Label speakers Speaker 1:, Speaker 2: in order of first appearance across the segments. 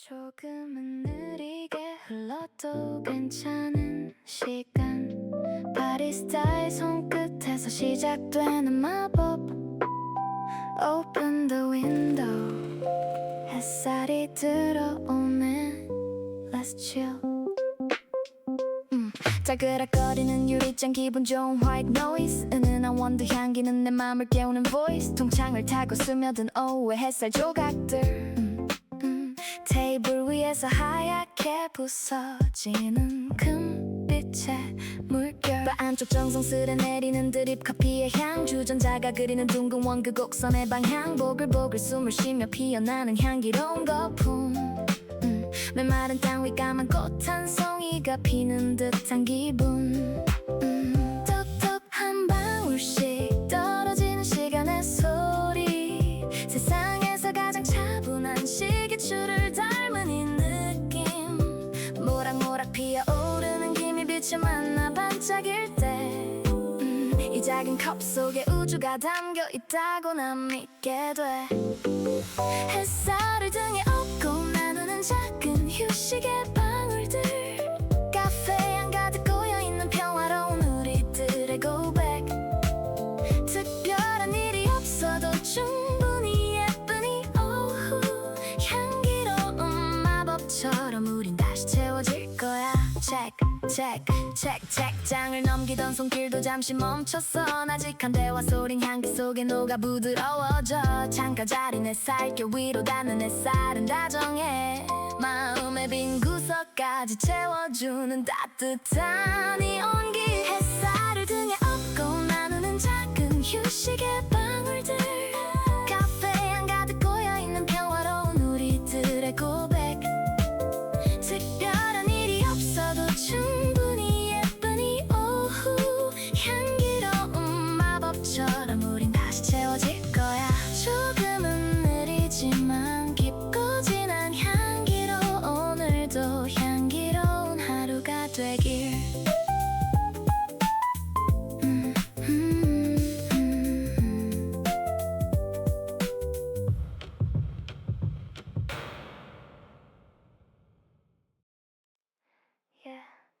Speaker 1: 조금은 느리게 흘러도 괜찮은 시간 바리스타의 손끝에서 시작되는 마법 Open the window 햇살이 들어오네 Let's chill 짜그락거리는 유리잔 기분 좋은 white noise 은은한 원두 향기는 내 맘을 깨우는 voice 동창을 타고 스며든 오후의 햇살 조각들 테이블 위에서 하얗게 부서지는 금빛의 물결 바 안쪽 정성스레 내리는 드립 커피의 향 주전자가 그리는 둥근 원그 곡선의 방향 보글보글 숨을 쉬며 피어나는 향기로운 거품 메마른 땅 위 까만 꽃 한 송이가 피는 듯한 기분 톡톡 한 방울씩 떨어지는 시간의 소리 세상에서 가장 차분한 시계추를 닮은 이 느낌 모락모락 피어오르는 김이 빛을 만나 반짝일 때 이 작은 컵 속에 우주가 담겨 있다고 난 믿게 돼 햇살을 등에 업고 나누는 작은 휴식의 방울들 카페향 가득 고여있는 평화로운 우리들의 고백 특별한 일이 없어도 충분히 예쁜 이 오후 향기로운 마법처럼 우린 다시 채워질 거야 체크 체크 체크 책장을 넘기던 손길도 잠시 멈췄어 나직한 대화 소린 향기 속에 녹아 부드러워져 창가 자린 햇살결 위로 닿는 햇살은 다정해 마음의 빈 구석까지 채워주는 따뜻한 이 온기 햇살을 등에 업고 나누는 작은 휴식의 방울들 카페향 가득 고여있는 평화로운 우리들의 고백 특별한 일이 없어도 충분히 예쁜 이 오후 향기로운 마법처럼 우린 다시 채워질 거야 조금은 느리지만 깊고 진한 향기로 오늘도 향기로운 하루가 되길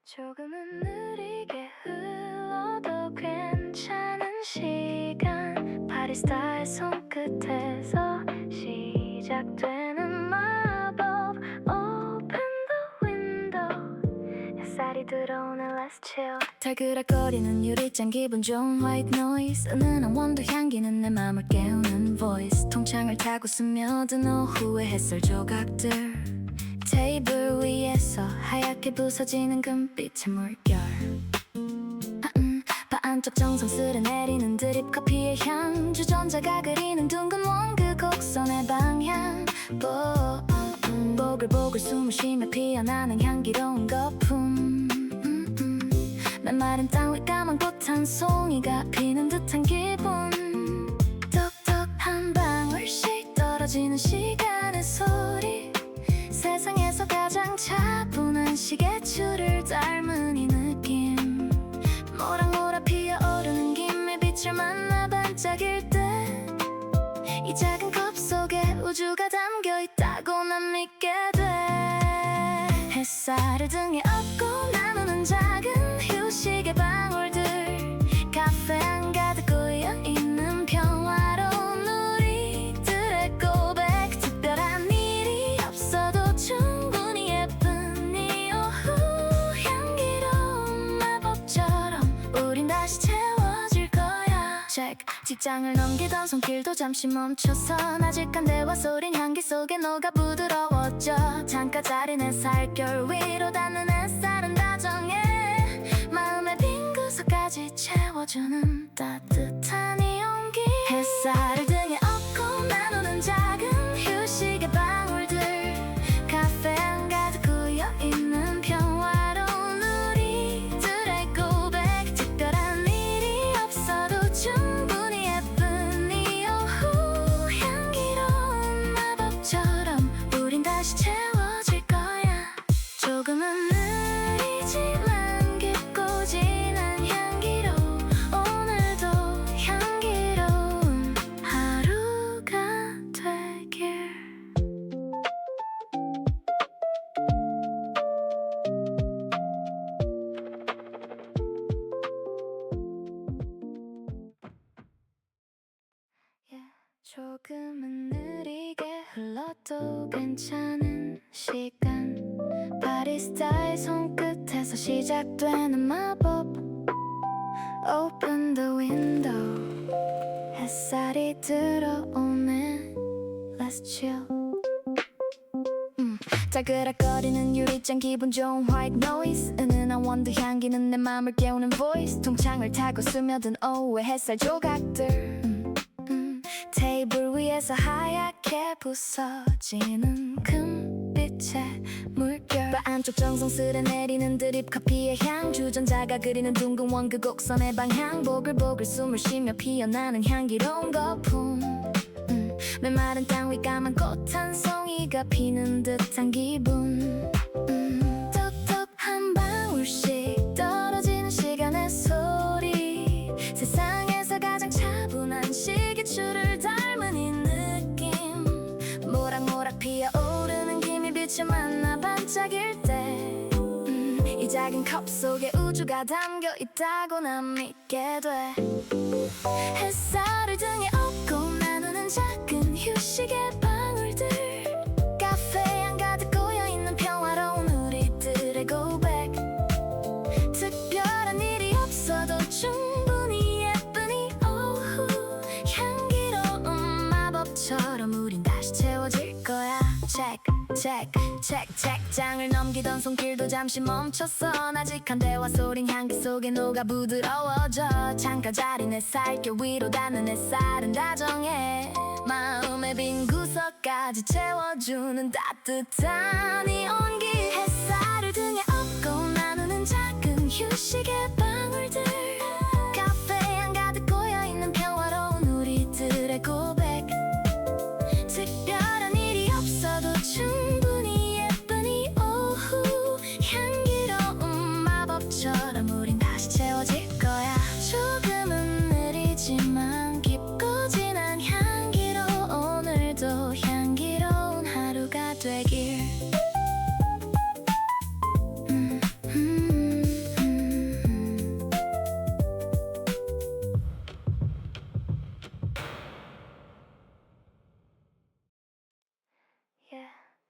Speaker 1: 조금은 느리게 흘러도 괜찮은 시간 바리스타의 손끝에서 시작되는 마법 Open the window 햇살이 들어오는 Let's chill 달그락거리는 유리잔 기분 좋은 white noise 은은한 원두 향기는 내 맘을 깨우는 voice 통창을 타고 스며든 오후의 햇살 조각들 테이블 위에서 하얗게 부서지는 금빛의 물결 바 안쪽 정성스레 내리는 드립 커피의 향 주전자가 그리는 둥근 원그 곡선의 방향 보글보글 숨을 쉬며 피어나는 향기로운 거품 메마른 땅 위 까만 꽃 한 송이가 피는 듯한 기분 톡톡 한 방울씩 떨어지는 시간의 소리 세상에서 가장 차분한 시계추를 닮은 이 느낌 모락모락 피어오르는 김의 빛을 만나 반짝일 때 이 작은 컵 속에 우주가 담겨 있다고 난 믿게 돼 햇살을 등에 업고 나누는 작은 휴식의 방울들 카페향 가득 고여있는 평화로운 우리들의 고백 특별한 일이 없어도 충분히 예쁜 이 오후 향기로운 마법처럼 우린 다시 채워질 거야 체크 직장을 넘기던 손길도 잠시 멈춰서 나직한 대화 소린 향기 속에 녹아 부드러워져 창가 자린 햇살결 위로 닿는 햇살은 다정해 마음의 빈 구석까지 채워주는 따뜻한 이 온기 햇살을 등에 업고 나누는 작은 휴식의 방울들 카페향 가득 고여있는 평화로운 우리들의 고백 특별한 일이 없어도 충분히 예쁜 이 오후 향기로운 마법처럼 우린 다시 채워질 거야 조금은 느리지만 깊고 진한 향기로 오늘도 향기로운 하루 흘러도 괜찮은 시간 바리스타의 손끝에서 시작되는 마법 Open the window 햇살이 들어오네 Let's chill 짜그락거리는 유리잔 기분 좋은 white noise 은은한 원두 향기는 내 맘을 깨우는 voice 통창을 타고 스며든 오후의 햇살 조각들 테이블 위에서 하얗게 부서지는 금빛의 물결 바 안쪽 정성스레 내리는 드립 커피의 향 주전자가 그리는 둥근 원그 곡선의 방향 보글보글 숨을 쉬며 피어나는 향기로운 거품 메마른 땅 위 까만 꽃 한 송이가 피는 듯한 기분 톡톡 한 방울씩 떨어지는 시간의 소리 세상에서 가장 차분한 시계추를 닮은 이 느낌 모락모락 피어오르는 김이 빛을 만나 반짝일 때 이 작은 컵 속에 우주가 담겨 있다고 난 믿게 돼 햇살을 등에 업고 나누는 작은 휴식의 방울들 카페향 가득 고여있는 평화로운 우리들의 고백 특별한 일이 없어도 충분히 예쁜 이 오후 향기로운 마법처럼 우린 다시 채워질 거야 check 책장을 넘기던 손길도 잠시 멈췄어 나직한 대화 소린 향기 속에 녹아 부드러워져 창가 자린 햇살결 위로 닿는 햇살은 다정해 마음의 빈 구석까지 채워주는 따뜻한 이 온기 햇살을 등에 업고 나누는 작은 휴식의 방울들 카페향 가득 고여있는 평화로운 우리들의 고백 특별한 일이 없어도 충분히 예쁜 이 오후 향기로운 마법처럼 우린 다시 채워질 거야 조금은 느리지만 깊고 진한 향기로 오늘도 향기로운 하루가 되길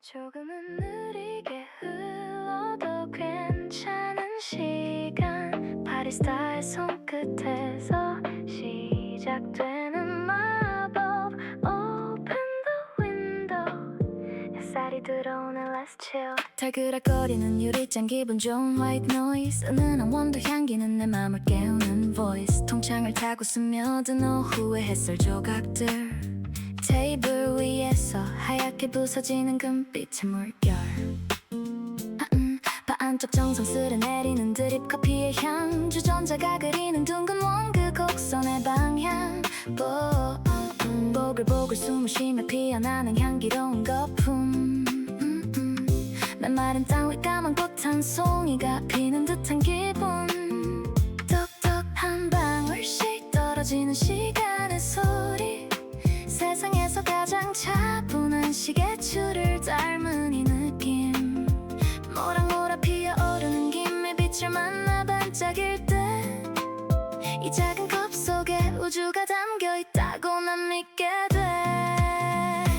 Speaker 1: 조금은 느리게 흘러도 괜찮은 시간 바리스타의 손끝에서 시작되는 마법 Open the window 햇살이 들어오는 Let's chill 달그락거리는 유리잔 기분 좋은 white noise 은은한 원두 향기는 내 맘을 깨우는 voice 통창을 타고 스며든 오후의 햇살 조각들 테이블 위에서 하얗게 부서지는 금빛의 물결 바 안쪽 정성스레 내리는 드립 커피의 향 주전자가 그리는 둥근 원그 곡선의 방향 보글보글 숨을 쉬며 피어나는 향기로운 거품 메마른 땅 위 까만 꽃 한 송이가 피는 듯한 기분 톡톡 한 방울씩 떨어지는 시간의 소리 세상에서 가장 차분한 시계추를 닮은 이 느낌 모락모락 피어오르는 김에 빛을 만나 반짝일 때 이 작은 컵 속에 우주가 담겨 있다고 난 믿게 돼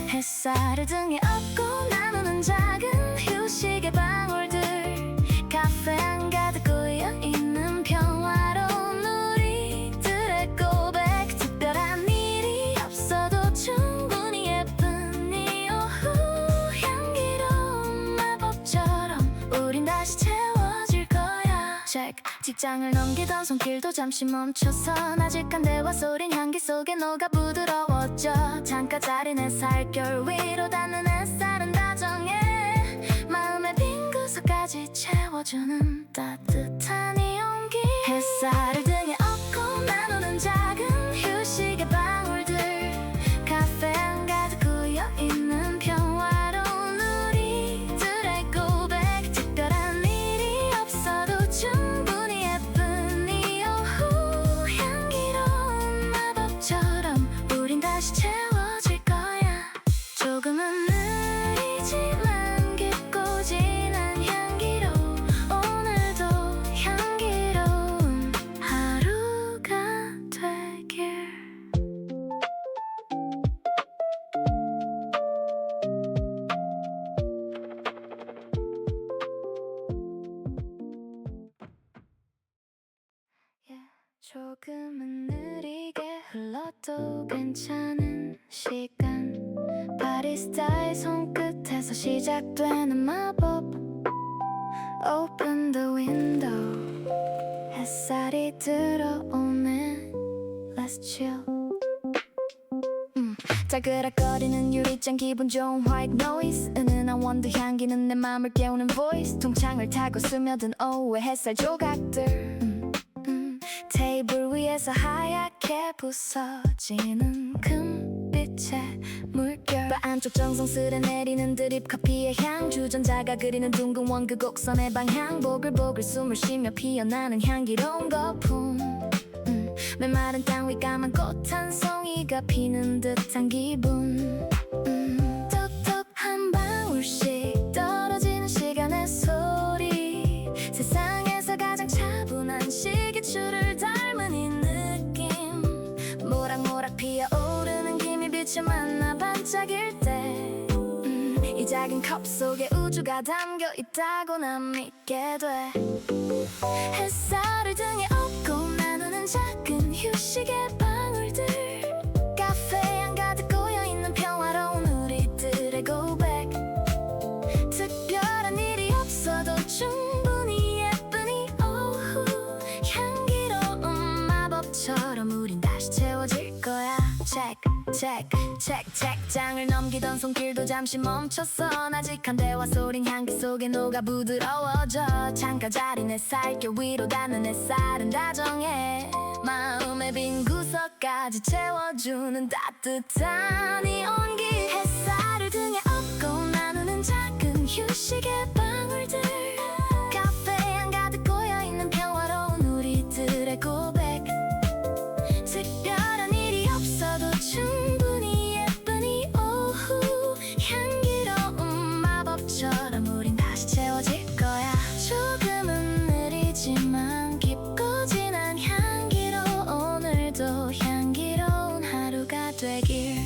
Speaker 1: 햇살을 등에 업고 나누는 작은 휴식의 방울들 카페향 가득 고여있는 평화로운 우리들의 고백 특별한 일이 없어도 충분히 예쁜 이 오후 향기로운 마법처럼 우린 다시 채워질 거야 check 직장을 넘기던 손길도 잠시 멈춰서 나직한 대화 소린 향기 속에 녹아 부드러워져 창가 자린 햇살결 위로 닿는 햇살은 다정해 마음의 빈 구석까지 채워주는 따뜻한 이 온기 햇살을 등에 업고 나누는 작은 휴식의 방울들 카페향 가득 고여있는 평화로운 우리들의 고백 특별한 일이 없어도 충분히 예쁜 이 오후 향기로운 마법처럼 우린 다시 채워질 거야 조금은 않아도 괜찮은 시간 바리스타의 손끝에서 시작되는 마법 Open the window 햇살이 들어오네 Let's chill 짜그락거리는 유리잔 기분 좋은 white noise 은은한 원두 향기는 내 맘을 깨우는 voice 동창을 타고 스며든 오후의 햇살 조각들 테이블 위에서 하얗게 부서지는 금빛의 물결 바 안쪽 정성스레 내리는 드립 커피의 향 주전자가 그리는 둥근 원그 곡선의 방향 보글보글 숨을 쉬며 피어나는 향기로운 거품 메마른 땅 위 까만 꽃 한 송이가 피는 듯한 기분 톡톡 한 방울씩 떨어지는 시간의 소리 세상에서 가장 차분한 시계추를 닮은 이 느낌 모락모락 피어오르는 김이 빛을 만나 반짝일 때 이 작은 컵 속에 우주가 담겨 있다고 난 믿게 돼 햇살을 등에 업고 나누는 작은 휴식의 방울들 카페향 가득 고여있는 평화로운 우리들의 고백 특별한 일이 없어도 충분히 예쁜 이 오후 향기로운 마법처럼 우린 다시 채워질 거야 책장을 넘기던 손길도 잠시 멈췄어 나직한 대화 소린 향기 속에 녹아 부드러워져 창가 자리 내 살결 위로 닿는 햇살은 다정해 마음의 빈 구석까지 채워주는 따뜻한 이 온기 햇살을 등에 업고 나누는 작은 휴식의 방울들 카페향 가득 고여있는 평화로운 우리들의 고백 특별한 일이 없어도 충분히 예쁜 이 오후 향기로운 마법처럼 우린 다시 채워질 거야 조금은 느리지만 깊고 진한 향기로 오늘도 향기로운 하루가 되길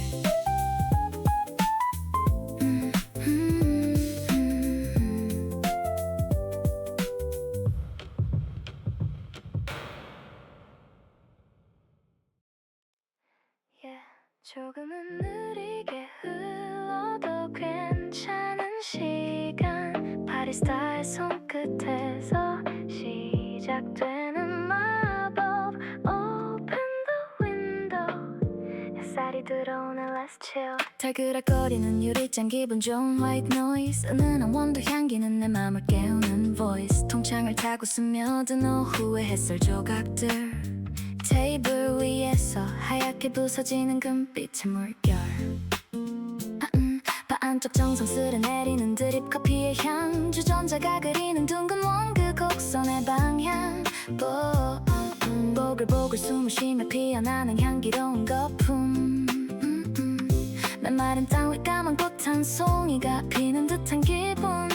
Speaker 1: 조금은 느리게 흘러도 괜찮은 시간 바리스타의 손끝에서 시작되는 마법 Open the window 햇살이 들어오는 Let's chill 달그락거리는 유리잔 기분 좋은 white noise 은은한 원두 향기는 내 맘을 깨우는 voice 통창을 타고 스며든 오후의 햇살 조각들 테이블 위에서 하얗게 부서지는 금빛의 물결 바 안쪽 정성스레 내리는 드립 커피의 향 주전자가 그리는 둥근 원그 곡선의 방향 보글보글 숨을 쉬며 피어나는 향기로운 거품 메마른 땅 위 까만 꽃 한 송이가 피는 듯한 기분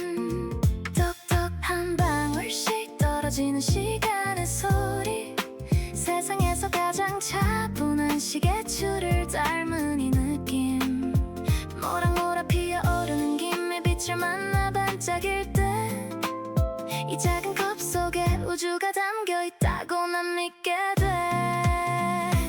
Speaker 1: 톡톡 한 방울씩 떨어지는 시간의 소리 세상에서 가장 차분한 시계추를 닮은 이 느낌 모락모락 피어오르는 김에 빛을 만나 반짝일 때 이 작은 컵 속에 우주가 담겨 있다고 난 믿게 돼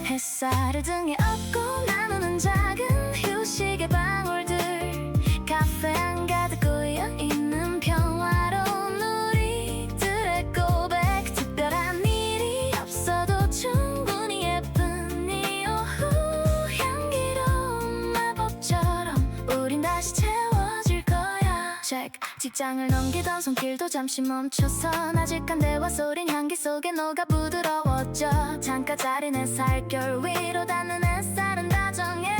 Speaker 1: 햇살을 등에 업고 나누는 작은 휴식의 방울들 카페향 가득 고여있는 평화로운 우리들의 고백 특별한 일이 없어도 충분히 예쁜 이 오후 향기로운 마법처럼 우린 다시 채워질 거야 직장을 넘기던 손길도 잠시 멈춰서 나직한 대화 소린 향기 속에 녹아 부드러워져 창가 자리 내 살결 위로 닿는 햇살은 다정해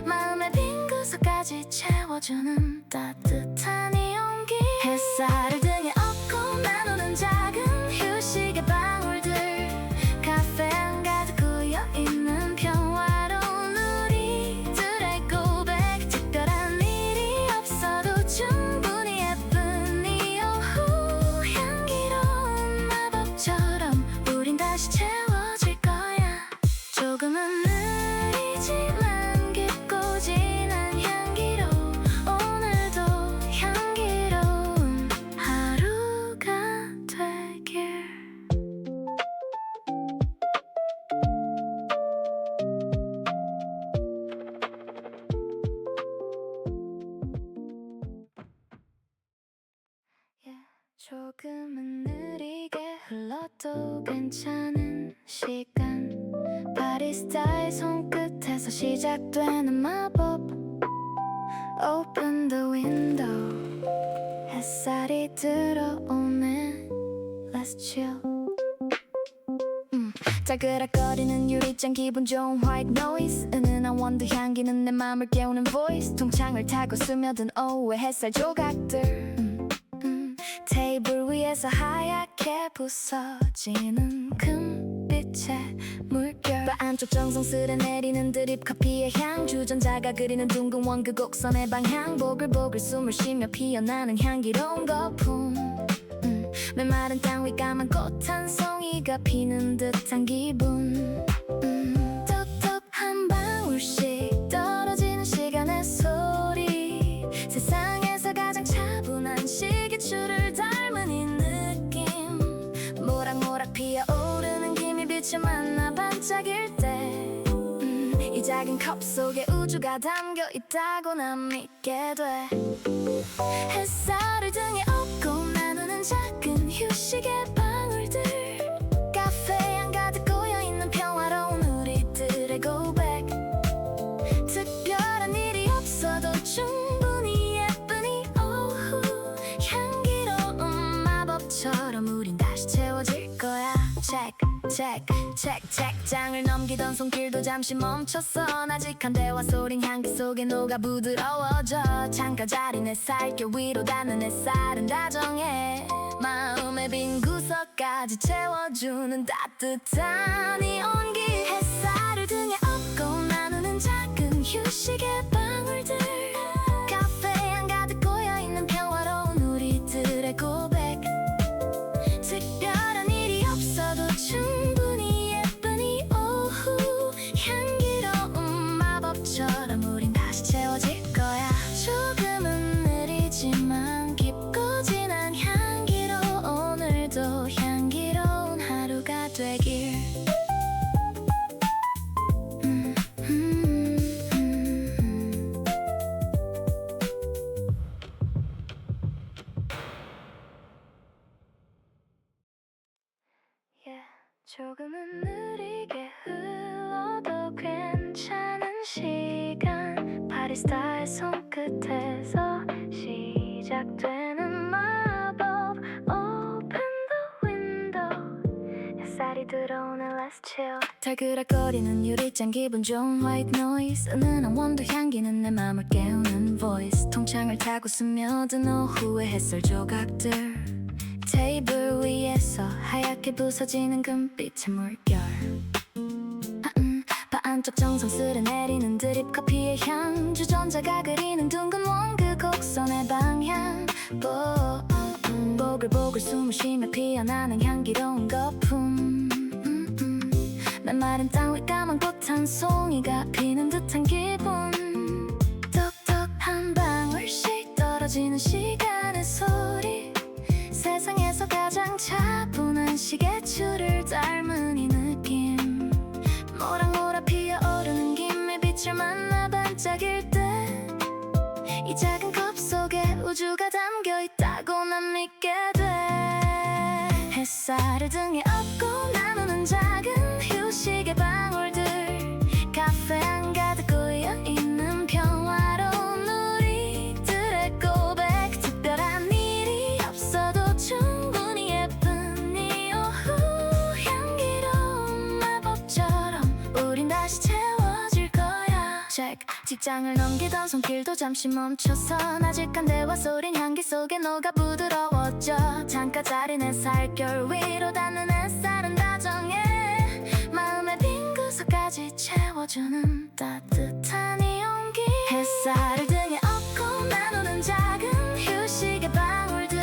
Speaker 1: 마음의 빈 구석까지 채워주는 따뜻한 이 온기 햇살을 등에 업고 나누는 작은 휴식의 방울들 카페향 가득 고여있는 평화로운 우리들의 고백 특별한 일이 없어도 충분히 예쁜 이 오후 향기로운 마법처럼 우린 다시 채워질 거야 조금은 느리지만 깊고 진한 향기로 오늘도 향기로운 하루 조금은 느리게 흘러도 괜찮은 시간 바리스타의 손끝에서 시작되는 마법 Open the window 햇살이 들어오네 Let's chill 짜그락거리는 유리잔 기분 좋은 white noise 은은한 원두 향기는 내 맘을 깨우는 voice 동창을 타고 스며든 오후의 햇살 조각들 테이블 위에서 하얗게 부서지는 금빛의 물결 바 안쪽 정성스레 내리는 드립 커피의 향 주전자가 그리는 둥근 원그 곡선의 방향 보글보글 숨을 쉬며 피어나는 향기로운 거품 메마른 땅 위 까만 꽃 한 송이가 피는 듯한 기분 톡톡 한 방울씩 떨어지는 시간의 소리 세상에서 가장 차분한 시계추를 닮은 이 느낌 모락모락 피어오르는 김이 빛을 만나 반짝일 때 이 작은 컵 속에 우주가 담겨 있다고 난 믿게 돼 햇살을 등에 업고 나누는 작은 휴식의 방울들 카페향 가득 고여있는 평화로운 우리들의 고백 특별한 일이 없어도 충분히 예쁜 이 오후 향기로운 마법처럼 우린 다시 채워질 거야 책장을 넘기던 손길도 잠시 멈췄어 나직한 대화 소린 향기 속에 녹아 부드러워져 창가 자린 햇살결 위로 닿는 햇살은 다정해 마음의 빈 구석까지 채워주는 따뜻한 이 온기 햇살을 등에 업고 나누는 작은 휴식의 방울들 카페향 가득 고여있는 평화로운 우리들의 고백 특별한 일이 없어도 충분히 예쁜 이 오후 향기로운 마법처럼 우린 다시 채워질 거야 조금은 느리지만 깊고 진한 향기로 오늘도 향기로운 하루가 되길 조금은 느리게 흘러도 괜찮은 시간 바리스타의 손끝에서 시작되는 마법 Open the window 햇살이 들어오는 Let's chill 달그락거리는 유리잔 기분 좋은 white noise 은은한 원두 향기는 내 맘을 깨우는 voice 통창을 타고 스며든 오후의 햇살 조각들 테이블 위에서 하얗게 부서지는 금빛의 물결 바 안쪽 정성스레 내리는 드립 커피의 향 주전자가 그리는 둥근 원그 곡선의 방향 보글보글 숨을 쉬며 피어나는 향기로운 거품 메마른 땅 위 까만 꽃 한 송이가 피는 듯한 기분 톡톡 한 방울씩 떨어지는 시간의 소리 세상에서 가장 차분한 시계추를 닮은 이 느낌 모락모락 피어오르는 김에 빛을 만나 반짝일 때 이 작은 컵 속에 우주가 담겨 있다고 난 믿게 돼 햇살을 등에 업고 나누는 작은 휴식의 방울들 카페향 가득 고여있는 평화로운 우리들의 고백 특별한 일이 없어도 충분히 예쁜 이 오후 향기로운 마법처럼 우린 다시 채워질 거야 직장을 넘기던 손길도 잠시 멈춰서 나직한 대화 소린 향기 속에 녹아 부드러워져 창가 자린 햇살결 위로 닿는 햇살은 다정해 마음의 빈 구석까지 채워주는 따뜻한 이 온기 햇살을 등에 업고 나누는 작은 휴식의 방울들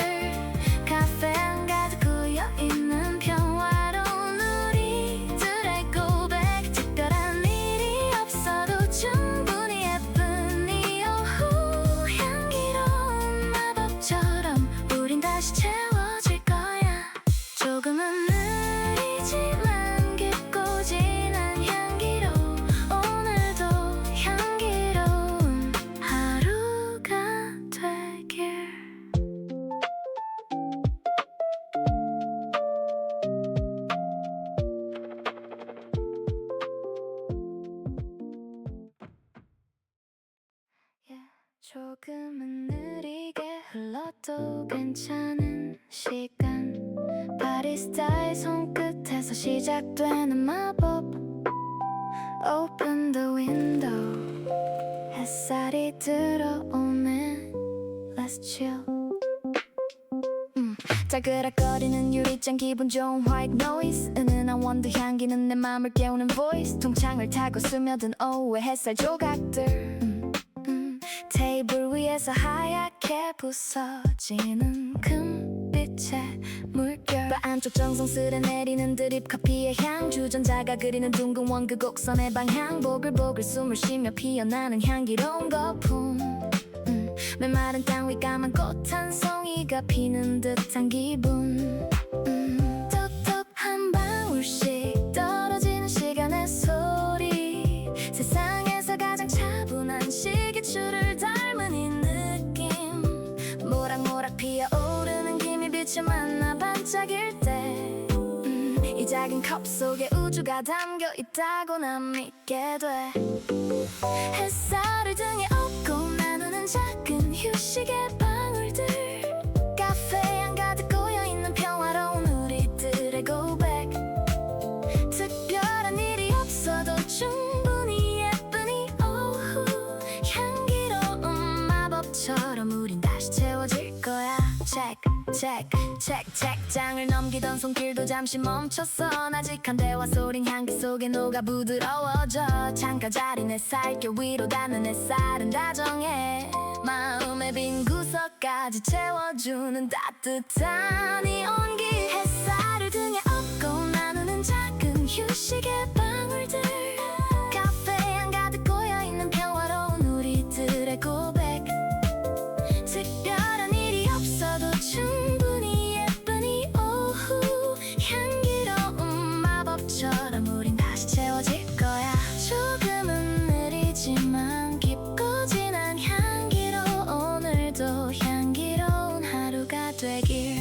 Speaker 1: 카페향 가득 고여있는 평화로운 우리들의 고백 특별한 일이 없어도 충분히 예쁜 이 오후 향기로운 마법처럼 우린 다시 채워질 거야 조금은 느리지만 깊고 진한 향기로 오늘도 향기로운 흘러도 괜찮은 시간 바리스타의 손끝에서 시작되는 마법 Open the window 햇살이 들어오네 Let's chill 짜그락거리는 유리잔 기분 좋은 white noise 은은한 원두 향기는 내 맘을 깨우는 voice 통창을 타고 스며든 오후의 햇살 조각들 테이블 위에서 하얗게 부서지는 금빛의 물결 바 안쪽 정성스레 내리는 드립 커피의 향 주전자가 그리는 둥근 원그 곡선의 방향 보글보글 숨을 쉬며 피어나는 향기로운 거품 메마른 땅 위 까만 꽃 한 송이가 피는 듯한 기분 톡톡 한 방울씩 떨어지는 시간의 소리 세상에서 가장 차분한 시계추를 닮은 이 느낌 모락모락 피어오르는 김이 빛을 만나 반짝일 때 이 작은 컵 속에 우주가 담겨 있다고 난 믿게 돼 햇살을 등에 업고 나누는 작은 휴식의 방울들 카페향 가득 고여있는 평화로운 우리들의 고백 특별한 일이 없어도 충분히 예쁜 이 오후 향기로운 마법처럼 우린 다시 채워질 거야 check 책장을 넘기던 손길도 잠시 멈췄어 나직한 대화 소린 향기 속에 녹아 부드러워져 창가 자린 햇살결 위로 닿는 햇살은 다정해 마음의 빈 구석까지 채워주는 따뜻한 이 온기 햇살을 등에 업고 나누는 작은 휴식의 방울들 카페향 가득 고여있는 평화로운 우리들의 고백 특별한 일이 없어도 충분히 예쁜 이 오후 향기로운 마법처럼 우린 다시 채워질 거야 조금은 느리지만 깊고 진한 향기로 오늘도 향기로운 하루가 되길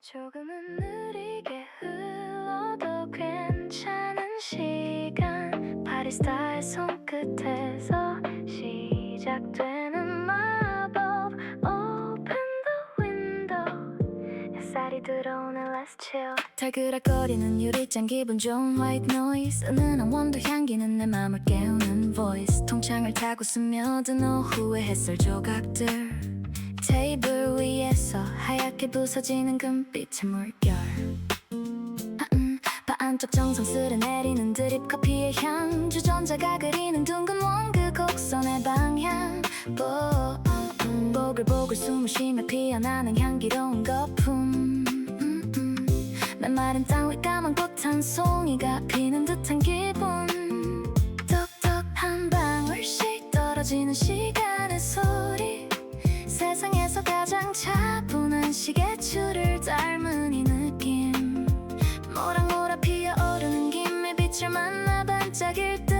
Speaker 1: 조금은 느리게 흘러도 괜찮은 시간 바리스타의 손끝에서 시작되는 마법 Open the window 햇살이 들어오는 Let's chill 달그락거리는 유리잔 기분 좋은 white noise 은은한 원두 향기는 내 맘을 깨우는 voice 통창을 타고 스며든 오후의 햇살 조각들 테이블 위에서 하얗게 부서지는 금빛의 물결 바 안쪽 정성스레 내리는 드립 커피의 향 주전자가 그리는 둥근 원그 곡선의 방향 보글보글 숨을 쉬며 피어나는 향기로운 거품 메마른 땅 위 까만 꽃 한 송이가 피는 듯한 기분 톡톡 한 방울씩 떨어지는 시간의 소리 세상에서 가장 차분한 시계추를 닮은 이 느낌 모락모락 피어오르는 김에 빛을 만나 반짝일 때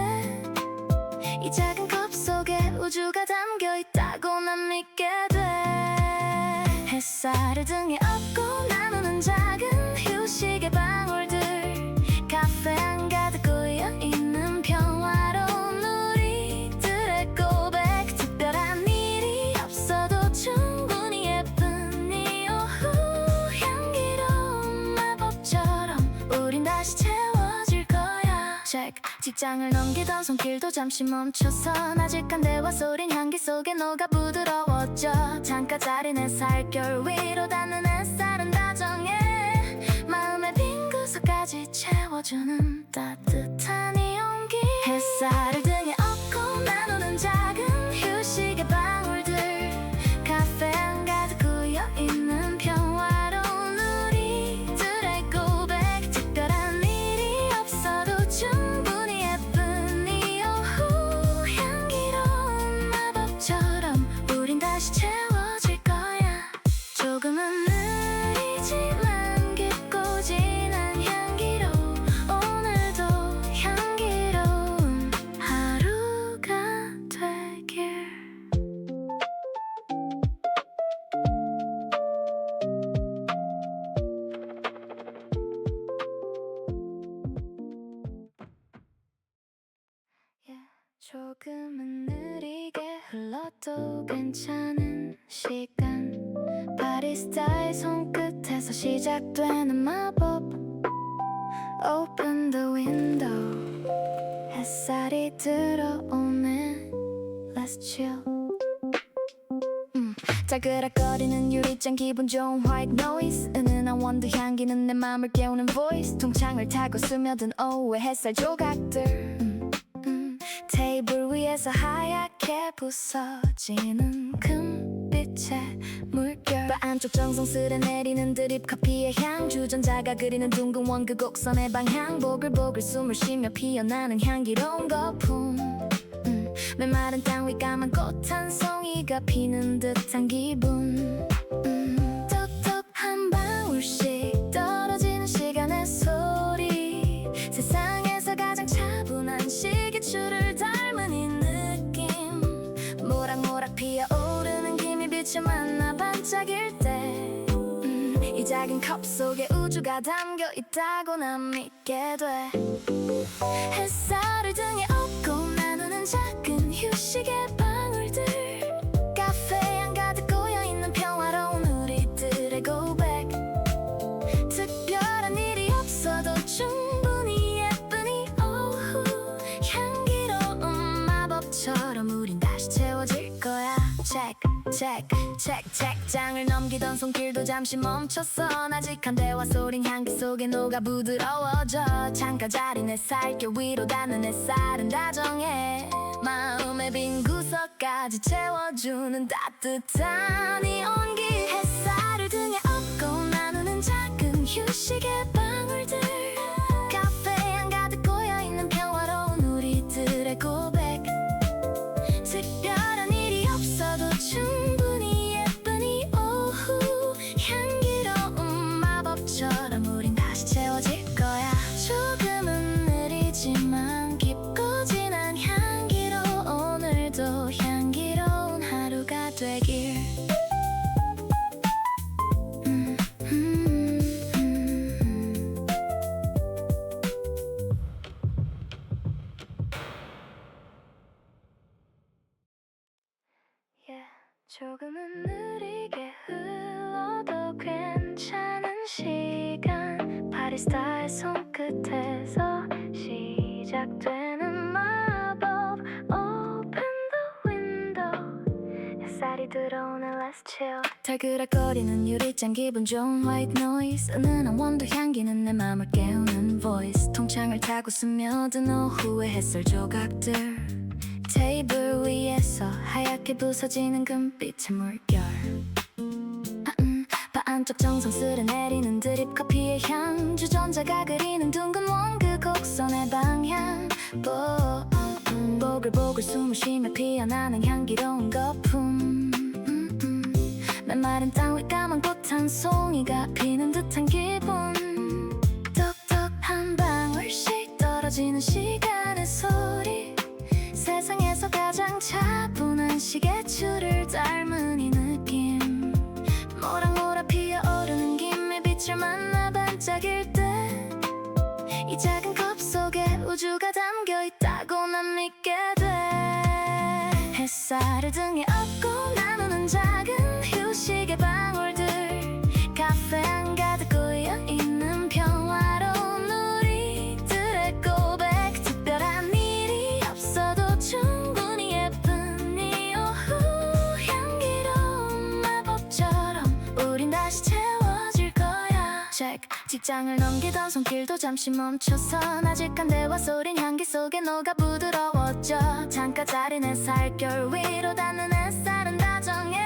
Speaker 1: 이 작은 컵 속에 우주가 담겨 있다고 난 믿게 돼 햇살을 등에 업고 나누는 작은 휴식의 방울들 카페향 가득 고여있는 평화로운 우리들의 고백 특별한 일이 없어도 충분히 예쁜 이 오후 향기로운 마법처럼 우린 다시 채워질 거야 check 직장을 넘기던 손길도 잠시 멈춰서 나직한 대화 소린 향기 속에 녹아 부드러워져 창가 자린 햇살결 위로 닿는 햇살은 다정해 마음의 빈 구석까지 채워주는 따뜻한 이 온기 햇살을 등에 업고 나누는 작은 휴식의 방울들 카페향 가득 고여있는 평화로운 우리들의 고백 특별한 일이 없어도 충분히 예쁜 이 오후 향기로운 마법처럼 우린 다시 채워질 거야 조금은 느리지만 깊고 진한 향기로 오늘도 향기로운 하루가 되길 않아도 괜찮은 시간 바리스타의 손끝에서 시작되는 마법 Open the window 햇살이 들어오네 Let's chill 짜그락거리는 유리잔 기분 좋은 white noise 은은한 원두 향기는 내 맘을 깨우는 voice 통창을 타고 스며든 오후의 햇살 조각들 테이블 위에서 하얗게 부서지는 금빛의 물결 바 안쪽 정성스레 내리는 드립 커피의 향 주전자가 그리는 둥근 원그 곡선의 방향 보글보글 숨을 쉬며 피어나는 향기로운 거품 메마른 땅 위 까만 꽃 한 송이가 피는 듯한 기분 톡톡 한 방울씩 떨어지는 시간의 소리 세상에서 가장 차분한 시계추를 닮은 이 느낌 모락모락 피어오르는 김이 빛을 만나 반짝일 때 이 작은 컵 속에 우주가 담겨 있다고 난 믿게 돼 햇살을 등에 업고 나누는 작은 휴식의 방울들 카페향 가득 고여있는 평화로운 우리들의 고백 특별한 일이 없어도 충분히 예쁜 이 오후 향기로운 마법처럼 우린 다시 채워질 거야 책장을 넘기던 손길도 잠시 멈췄어 나직한 대화 소린 향기 속에 녹아 부드러워져 창가 자리 내 살결 위로 닿는 햇살은 다정해 마음의 빈 구석까지 채워주는 따뜻한 이 온기 햇살을 등에 업고 나누는 작은 휴식의 방울들 카페향 가득 고여있는 평화로운 우리들의 고백 특별한 일이 없어도 충분히 예쁜 이 오후 향기로운 마법처럼 우린 다시 채워질 거야 조금은 느리지만 깊고 진한 향기로 오늘도 향기로운 하루가 되길 조금은 느리게 흘러도 괜찮은 시간 바리스타의 손끝에서 시작되는 마법 Open the window 햇살이 들어오는 Let's chill 달그락거리는 유리잔 기분 좋은 white noise 은은한 원두 향기는 내 맘을 깨우는 voice 통창을 타고 스며든 오후의 햇살 조각들 테이블 위에서 하얗게 부서지는 금빛의 물결 바 안쪽 정성스레 내리는 드립 커피의 향 주전자가 그리는 둥근 원그 곡선의 방향 보글보글 숨을 쉬며 피어나는 향기로운 거품 메마른 땅 위 까만 꽃 한 송이가 피는 듯한 기분 톡톡 한 방울씩 떨어지는 시간의 소리 세상에서 가장 차분한 시계추를 닮은 이 느낌 모락모락 피어오르는 김에 빛을 만나 반짝일 때 이 작은 컵 속에 우주가 담겨 있다고 난 믿게 돼 햇살을 등에 업고 나누는 작은 휴식의 방울들 카페향 가득 고여있는 평화로운 우리들의 고백 특별한 일이 없어도 충분히 예쁜 이 오후 향기로운 마법처럼 우린 다시 채워질 거야 직장을 넘기던 손길도 잠시 멈춰서 나직한 대화 소린 향기 속에 녹아 부드러워져 창가 자리 내 살결 위로 닿는 햇살은 다정해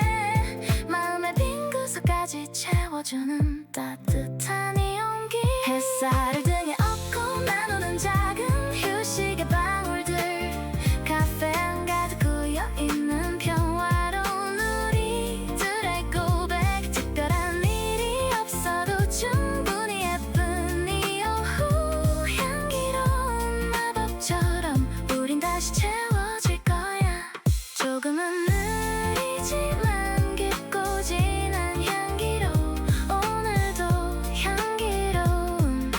Speaker 1: 마음의 빈 구석까지 채워주는 따뜻한 이 온기 햇살을 등에 업고 나누는 작은 휴식의 방울들 카페향 가득 고여있는 평화로운 우리들의 고백 특별한 일이 없어도 충분히 예쁜 이 오후 향기로운 마법처럼 우린 다시 채워질 거야 조금은 느리지만 깊고 진한 향기로 오늘도 향기로운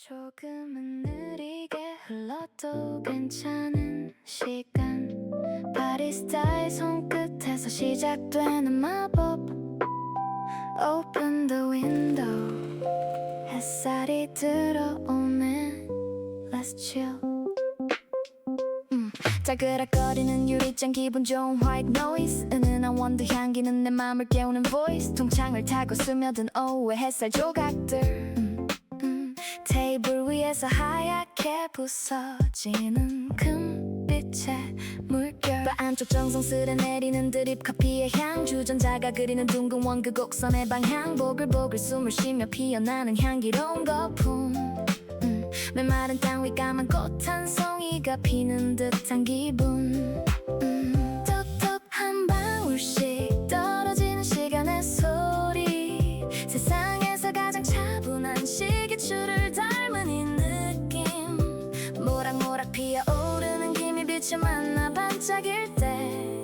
Speaker 1: 조금은 느리게 흘러도 괜찮은 시간 바리스타의 손끝에서 시작되는 마법 Open the window 햇살이 들어오네 Let's chill 짜그락거리는 유리잔 기분 좋은 white noise 은은한 원두 향기는 내 맘을 깨우는 voice 동창을 타고 스며든 오후의 햇살 조각들 테이블 위에서 하얗게 부서지는 금빛의 물결 바 안쪽 정성스레 내리는 드립 커피의 향 주전자가 그리는 둥근 원그 곡선의 방향 보글보글 숨을 쉬며 피어나는 향기로운 거품 메마른 땅 위 까만 꽃 한 송이가 피는 듯한 기분 톡톡 한 방울씩 떨어지는 시간의 소리 세상에서 가장 차분한 시계추를 닮은 이 느낌 모락모락 피어오르는 김이 빛을 만나 반짝일 때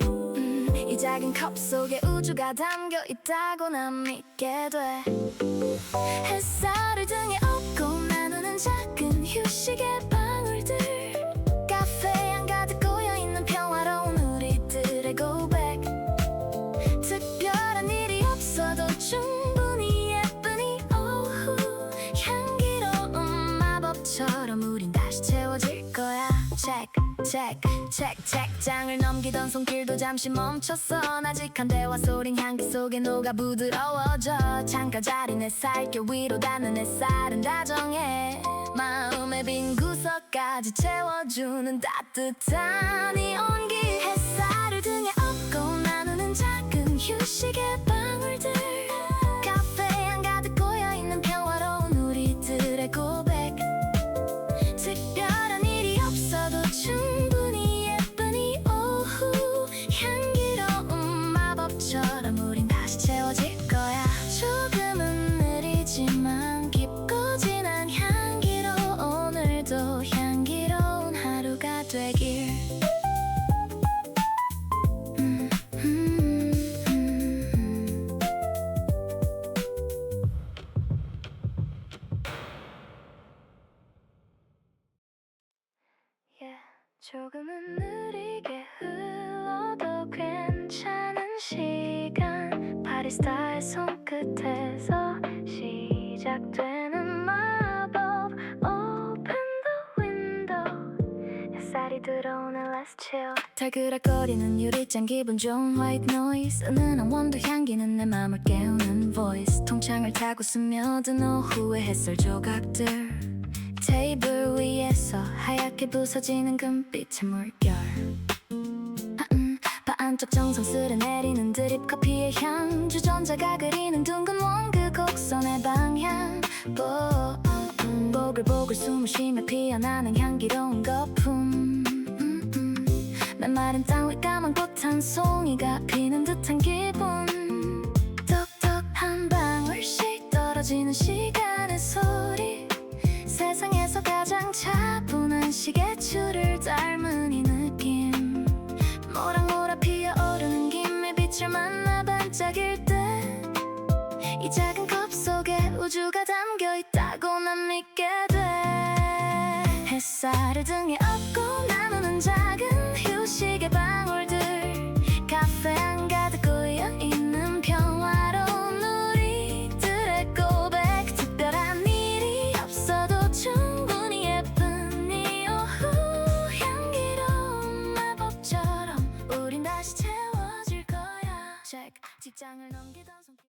Speaker 1: 이 작은 컵 속에 우주가 담겨 있다고 난 믿게 돼 햇살을 등에 업고 나누는 작은 휴식의 방울들 카페향 가득 고여있는 평화로운 우리들의 고백 특별한 일이 없어도 충분히 예쁜 이 오후 향기로운 마법처럼 우린 다시 채워질 거야 책장을 넘기던 손길도 잠시 멈췄어 나직한 대화 소린 향기 속에 녹아 부드러워져 창가 자린 햇살결 위로 닿는 햇살은 다정해 마음의 빈 구석까지 채워주는 따뜻한 이 온기 햇살을 등에 업고 나누는 작은 휴식의 방울들 카페향 가득 고여있는 평화로운 우리들의 고백 특별한 일이 없어도 충분히 예쁜 이 오후 향기로운 마법처럼 우린 다시 채워질 거야 조금은 느리지만 깊고 진한 향기로 오늘도 향기로운 하루가 되길 조금은 느리게 흘러도 괜찮은 시간 바리스타의 손끝에서 시작되는 마법 Open the window 햇살이 들어오는 Let's chill 달그락거리는 유리잔 기분 좋은 white noise 은은한 원두 향기는 내 맘을 깨우는 voice 통창을 타고 스며든 오후의 햇살 조각들 테이블 위에서 하얗게 부서지는 금빛의 물결 바 안쪽 정성스레 내리는 드립 커피의 향 주전자가 그리는 둥근 원그 곡선의 방향 보글보글 숨을 쉬며 피어나는 향기로운 거품 메마른 땅 위 까만 꽃 한 송이가 피는 듯한 기분 톡톡 한 방울씩 떨어지는 시간의 소리 세상에서 가장 차분한 시계추를 닮은 이 느낌 모락모락 피어오르는 김의 빛을 만나 반짝일 때 이 작은 컵 속에 우주가 담겨 있다고 난 믿게 돼 햇살을 등에 업고 나누는 작은 휴식의 방울들 카페향 가득 고여있는 평화로운 우리들의 고백 특별한 일이 없어도 충분히 예쁜 이 오후 향기로운 마법처럼 우린 다시 채워질 거야 직장을 넘기던 손길